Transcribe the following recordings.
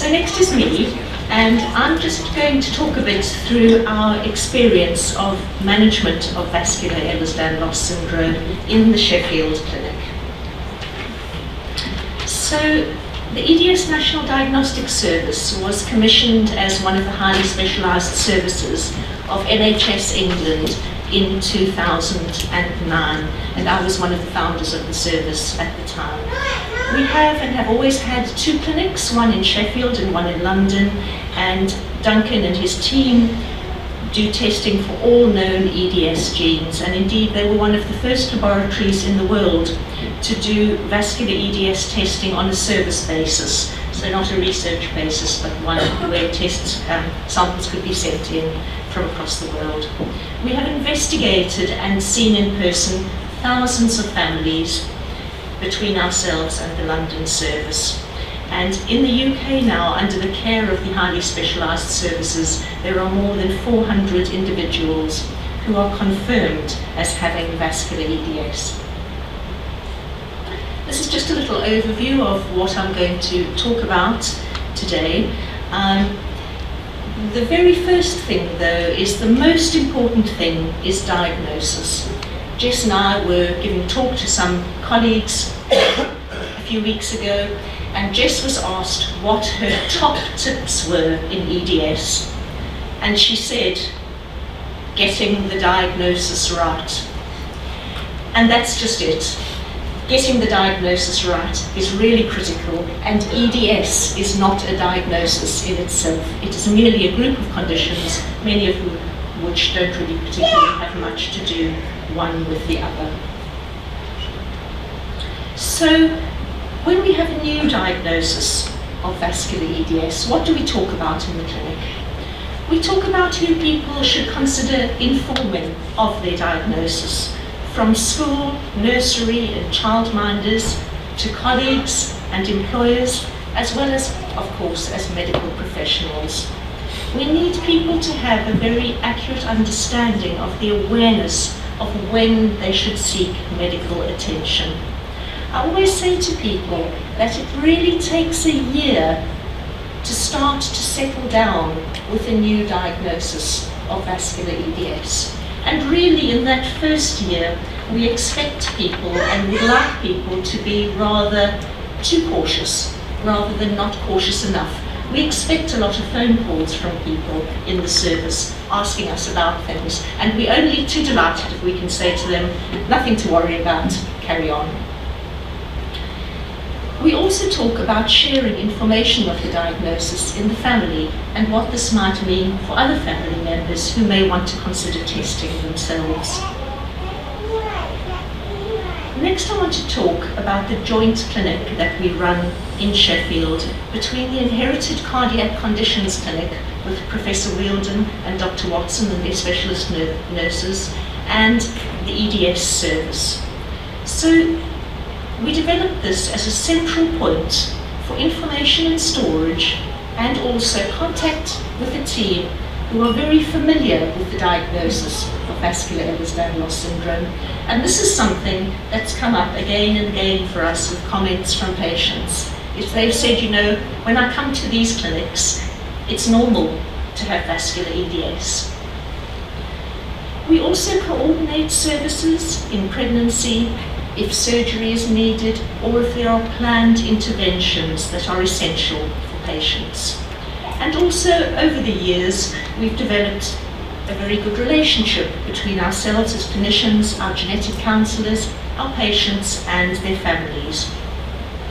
So next is me, and I'm just going to talk a bit through our experience of management of vascular Ehlers-Danlos syndrome in the Sheffield clinic. So the EDS National Diagnostic Service was commissioned as one of the highly specialised services of NHS England in 2009, and I was one of the founders of the service at the time. We have and have always had two clinics, one in Sheffield and one in London, and Duncan and his team do testing for all known EDS genes, and indeed they were one of the first laboratories in the world to do vascular EDS testing on a service basis, so not a research basis, but one where tests, samples could be sent in from across the world. We have investigated and seen in person thousands of families between ourselves and the London service. And in the UK now, under the care of the highly specialised services, there are more than 400 individuals who are confirmed as having vascular EDS. This is just a little overview of what I'm going to talk about today. The very first thing, though, is the most important thing, is diagnosis. Jess and I were giving a talk to some colleagues a few weeks ago, and Jess was asked what her top tips were in EDS, and she said, getting the diagnosis right. And that's just it. Getting the diagnosis right is really critical, and EDS is not a diagnosis in itself. It is merely a group of conditions, many of which don't really particularly have much to do one with the other. So, when we have a new diagnosis of vascular EDS, what do we talk about in the clinic? We talk about who people should consider informing of their diagnosis, from school, nursery and childminders to colleagues and employers, as well as, of course, as medical professionals. We need people to have a very accurate understanding of the awareness of when they should seek medical attention. I always say to people that it really takes a year to start to settle down with a new diagnosis of vascular EDS. And really in that first year, we expect people and would like people to be rather too cautious, rather than not cautious enough. We expect a lot of phone calls from people in the service asking us about things, and we're only too delighted if we can say to them, nothing to worry about, carry on. We also talk about sharing information of the diagnosis in the family and what this might mean for other family members who may want to consider testing themselves. Next, I want to talk about the joint clinic that we run in Sheffield between the Inherited Cardiac Conditions Clinic with Professor Wheeldon and Dr Watson and their specialist nurses, and the EDS service. So, we developed this as a central point for information and storage, and also contact with a team who are very familiar with the diagnosis of vascular Ehlers-Danlos syndrome. And this is something that's come up again and again for us with comments from patients. If they've said, you know, when I come to these clinics, it's normal to have vascular EDS. We also coordinate services in pregnancy, if surgery is needed, or if there are planned interventions that are essential for patients. And also, over the years, we've developed a very good relationship between ourselves as clinicians, our genetic counsellors, our patients and their families.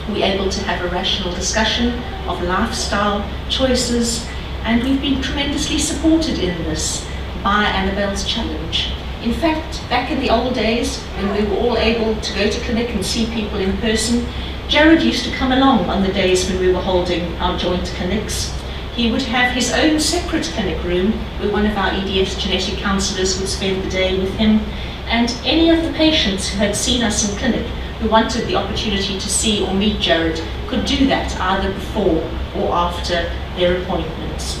We're able to have a rational discussion of lifestyle choices, and we've been tremendously supported in this by Annabelle's challenge. In fact, back in the old days, when we were all able to go to clinic and see people in person, Jared used to come along on the days when we were holding our joint clinics. He would have his own separate clinic room where one of our EDS genetic counsellors would spend the day with him, and any of the patients who had seen us in clinic who wanted the opportunity to see or meet Jared could do that either before or after their appointments.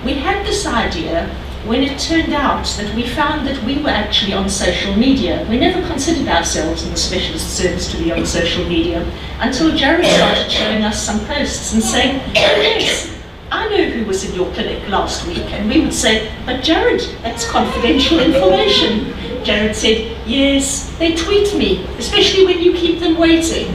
We had this idea when it turned out that we found that we were actually on social media. We never considered ourselves in the specialist service to be on social media until Jared started showing us some posts and saying, oh yes, I know who was in your clinic last week. And we would say, but Jared, that's confidential information. Jared said, yes, they tweet me, especially when you keep them waiting.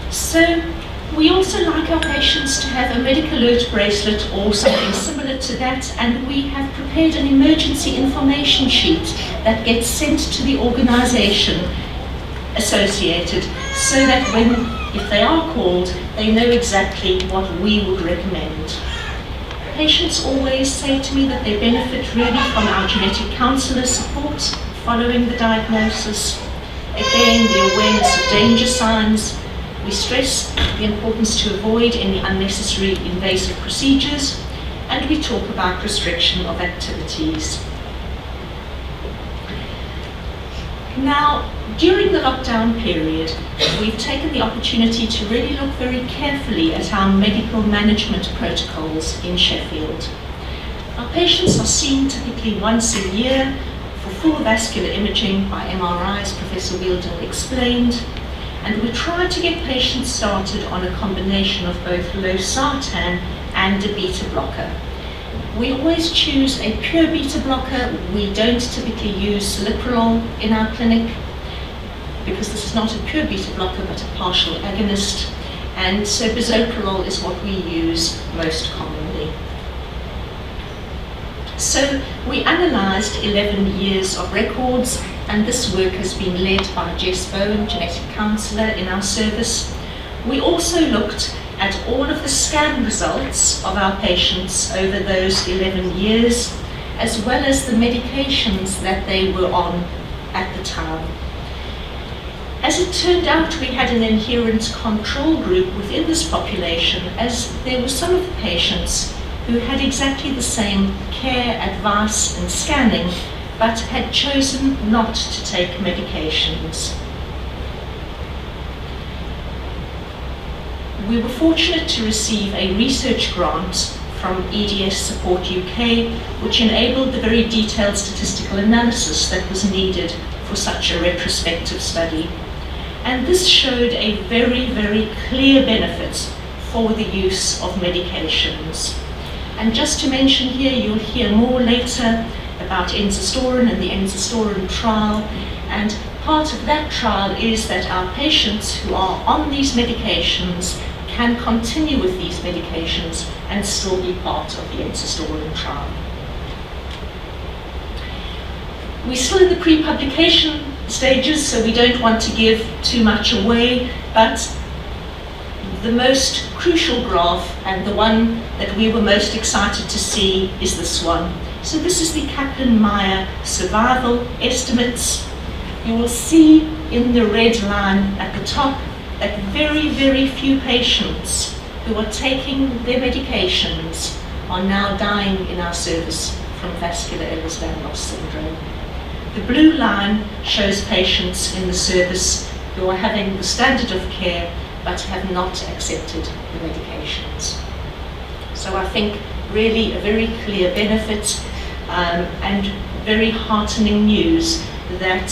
So we also like our patients to have a medical alert bracelet or something similar to that, and we have prepared an emergency information sheet that gets sent to the organization associated so that if they are called, they know exactly what we would recommend. Patients always say to me that they benefit really from our genetic counselor support following the diagnosis. Again, the awareness of danger signs. We stress the importance to avoid any unnecessary invasive procedures, and we talk about restriction of activities. Now, during the lockdown period, we've taken the opportunity to really look very carefully at our medical management protocols in Sheffield. Our patients are seen typically once a year for full vascular imaging by MRI, as Professor Wielden explained, and we try to get patients started on a combination of both losartan and a beta blocker. We always choose a pure beta blocker. We don't typically use celiprolol in our clinic because this is not a pure beta blocker but a partial agonist, and so bisoprolol is what we use most commonly. So we analysed 11 years of records, and this work has been led by Jess Bowen, genetic counsellor in our service. We also looked at all of the scan results of our patients over those 11 years, as well as the medications that they were on at the time. As it turned out, we had an adherent control group within this population, as there were some of the patients who had exactly the same care, advice and scanning, but had chosen not to take medications. We were fortunate to receive a research grant from EDS Support UK, which enabled the very detailed statistical analysis that was needed for such a retrospective study. And this showed a very, very clear benefit for the use of medications. And just to mention here, you'll hear more later about enzastaurin and the enzastaurin trial, and part of that trial is that our patients who are on these medications can continue with these medications and still be part of the enzastaurin trial. We're still in the pre-publication stages, so we don't want to give too much away, but the most crucial graph, and the one that we were most excited to see, is this one. So this is the Kaplan-Meyer survival estimates. You will see in the red line at the top that very, very few patients who are taking their medications are now dying in our service from vascular Ehlers-Danlos syndrome. The blue line shows patients in the service who are having the standard of care but have not accepted the medications. So I think really a very clear benefit and very heartening news that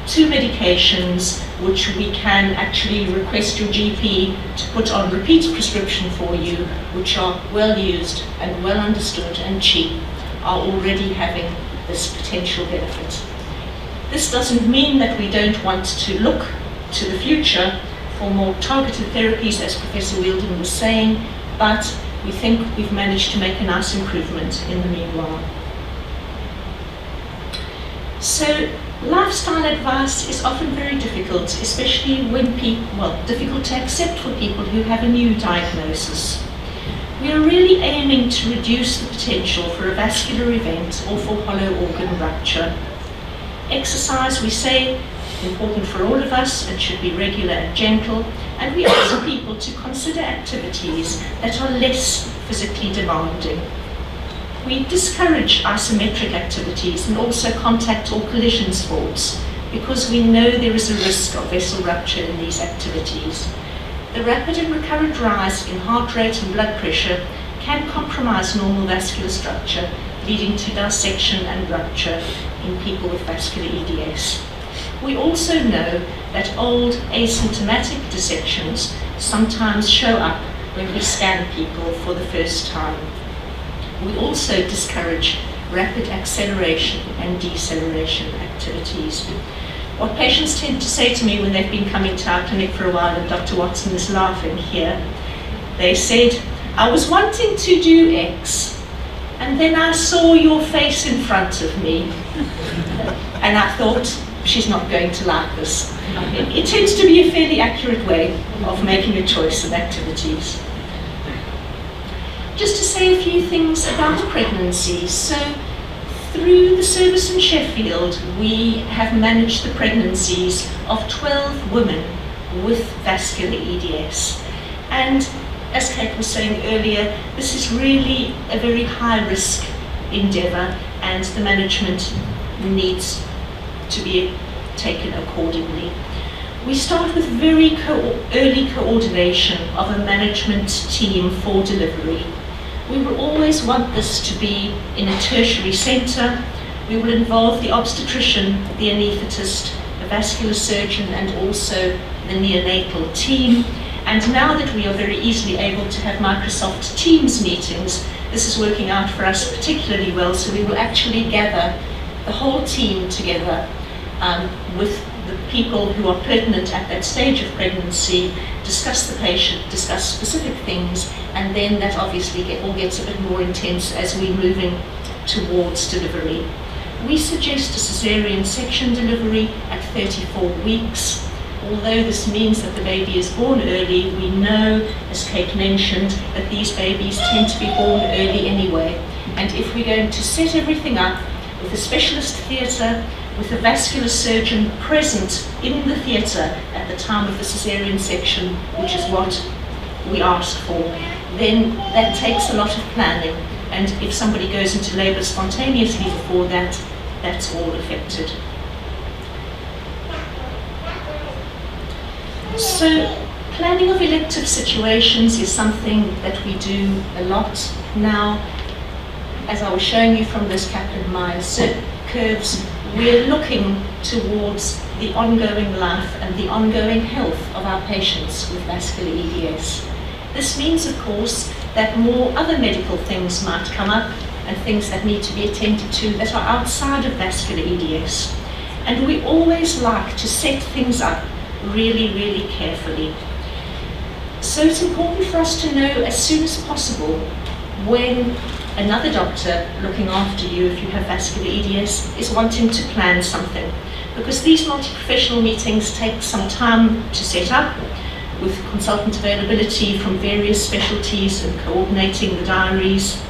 two medications which we can actually request your GP to put on repeat prescription for you, which are well used and well understood and cheap, are already having this potential benefit. This doesn't mean that we don't want to look to the future for more targeted therapies, as Professor Wielden was saying, but we think we've managed to make a nice improvement in the meanwhile. So lifestyle advice is often very difficult, especially when difficult to accept for people who have a new diagnosis. We are really aiming to reduce the potential for a vascular event or for hollow organ rupture. Exercise, we say, important for all of us and should be regular and gentle, and we ask people to consider activities that are less physically demanding. We discourage isometric activities and also contact or collision sports because we know there is a risk of vessel rupture in these activities. The rapid and recurrent rise in heart rate and blood pressure can compromise normal vascular structure, leading to dissection and rupture in people with vascular EDS. We also know that old asymptomatic dissections sometimes show up when we scan people for the first time. We also discourage rapid acceleration and deceleration activities. What patients tend to say to me when they've been coming to our clinic for a while, and Dr. Watson is laughing here, they said, "I was wanting to do X, and then I saw your face in front of me, and I thought, she's not going to like this." It tends to be a fairly accurate way of making a choice of activities. Just to say a few things about pregnancy. So, through the service in Sheffield, we have managed the pregnancies of 12 women with vascular EDS. And as Kate was saying earlier, this is really a very high-risk endeavour, and the management needs to be taken accordingly. We start with very early coordination of a management team for delivery. We will always want this to be in a tertiary centre. We will involve the obstetrician, the anaesthetist, the vascular surgeon, and also the neonatal team. And now that we are very easily able to have Microsoft Teams meetings, this is working out for us particularly well, so we will actually gather the whole team together with the people who are pertinent at that stage of pregnancy, discuss the patient, discuss specific things, and then that obviously all gets a bit more intense as we're moving towards delivery. We suggest a caesarean section delivery at 34 weeks. Although this means that the baby is born early, we know, as Kate mentioned, that these babies tend to be born early anyway. And if we're going to set everything up with a specialist theatre, with a vascular surgeon present in the theatre at the time of the caesarean section, which is what we ask for, then that takes a lot of planning. And if somebody goes into labour spontaneously before that, that's all affected. So planning of elective situations is something that we do a lot now. As I was showing you from those Kaplan-Meier curves, we're looking towards the ongoing life and the ongoing health of our patients with vascular EDS. This means, of course, that more other medical things might come up and things that need to be attended to that are outside of vascular EDS. And we always like to set things up really, really carefully. So it's important for us to know as soon as possible when another doctor looking after you, if you have vascular EDS, is wanting to plan something. Because these multi-professional meetings take some time to set up, with consultant availability from various specialties and coordinating the diaries.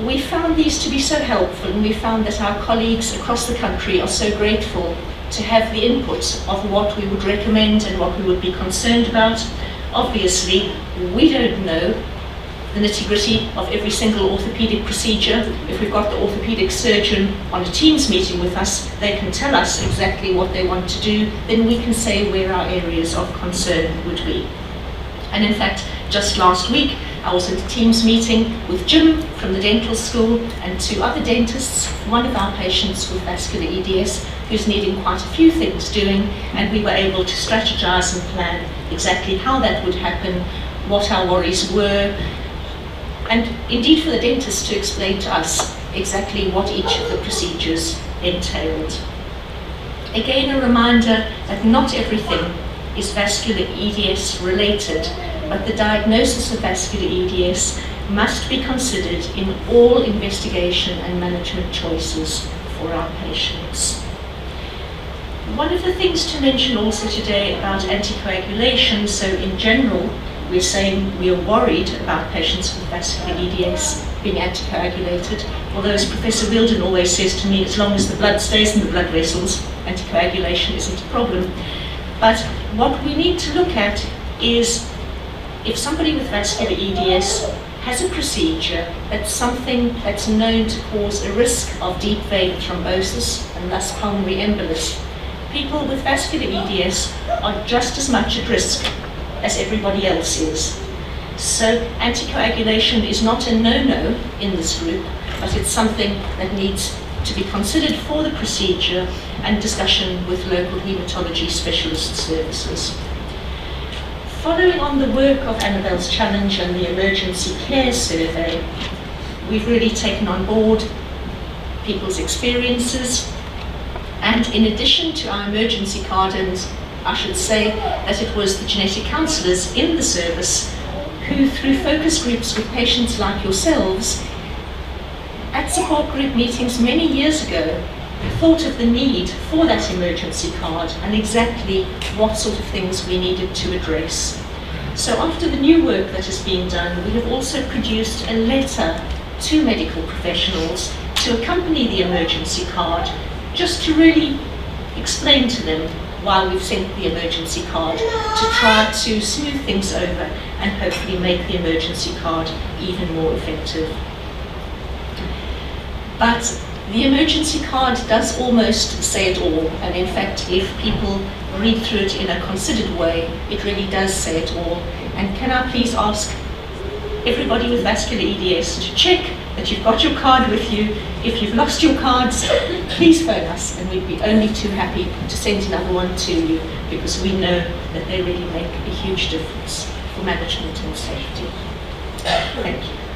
We found these to be so helpful, and we found that our colleagues across the country are so grateful to have the input of what we would recommend and what we would be concerned about. Obviously, we don't know the nitty-gritty of every single orthopedic procedure. If we've got the orthopedic surgeon on a Teams meeting with us, they can tell us exactly what they want to do, then we can say where our areas of concern would be. And in fact, just last week, I was at a Teams meeting with Jim from the dental school and 2 other dentists, one of our patients with vascular EDS, who's needing quite a few things doing, and we were able to strategize and plan exactly how that would happen, what our worries were, and indeed for the dentist to explain to us exactly what each of the procedures entailed. Again, a reminder that not everything is vascular EDS related, but the diagnosis of vascular EDS must be considered in all investigation and management choices for our patients. One of the things to mention also today about anticoagulation, so in general, we're saying we are worried about patients with vascular EDS being anticoagulated, although as Professor Wilden always says to me, as long as the blood stays in the blood vessels, anticoagulation isn't a problem. But what we need to look at is if somebody with vascular EDS has a procedure that's something that's known to cause a risk of deep vein thrombosis and thus pulmonary embolus, people with vascular EDS are just as much at risk as everybody else is. So anticoagulation is not a no-no in this group, but it's something that needs to be considered for the procedure and discussion with local hematology specialist services. Following on the work of Annabelle's challenge and the emergency care survey, we've really taken on board people's experiences, and in addition to our emergency card, and I should say that it was the genetic counsellors in the service who, through focus groups with patients like yourselves, at support group meetings many years ago, thought of the need for that emergency card and exactly what sort of things we needed to address. So after the new work that is being done, we have also produced a letter to medical professionals to accompany the emergency card, just to really explain to them why we've sent the emergency card, to try to smooth things over and hopefully make the emergency card even more effective. But the emergency card does almost say it all, and in fact, if people read through it in a considered way, it really does say it all. And can I please ask everybody with vascular EDS to check that you've got your card with you. If you've lost your cards, please phone us, and we'd be only too happy to send another one to you, because we know that they really make a huge difference for management and safety. Thank you.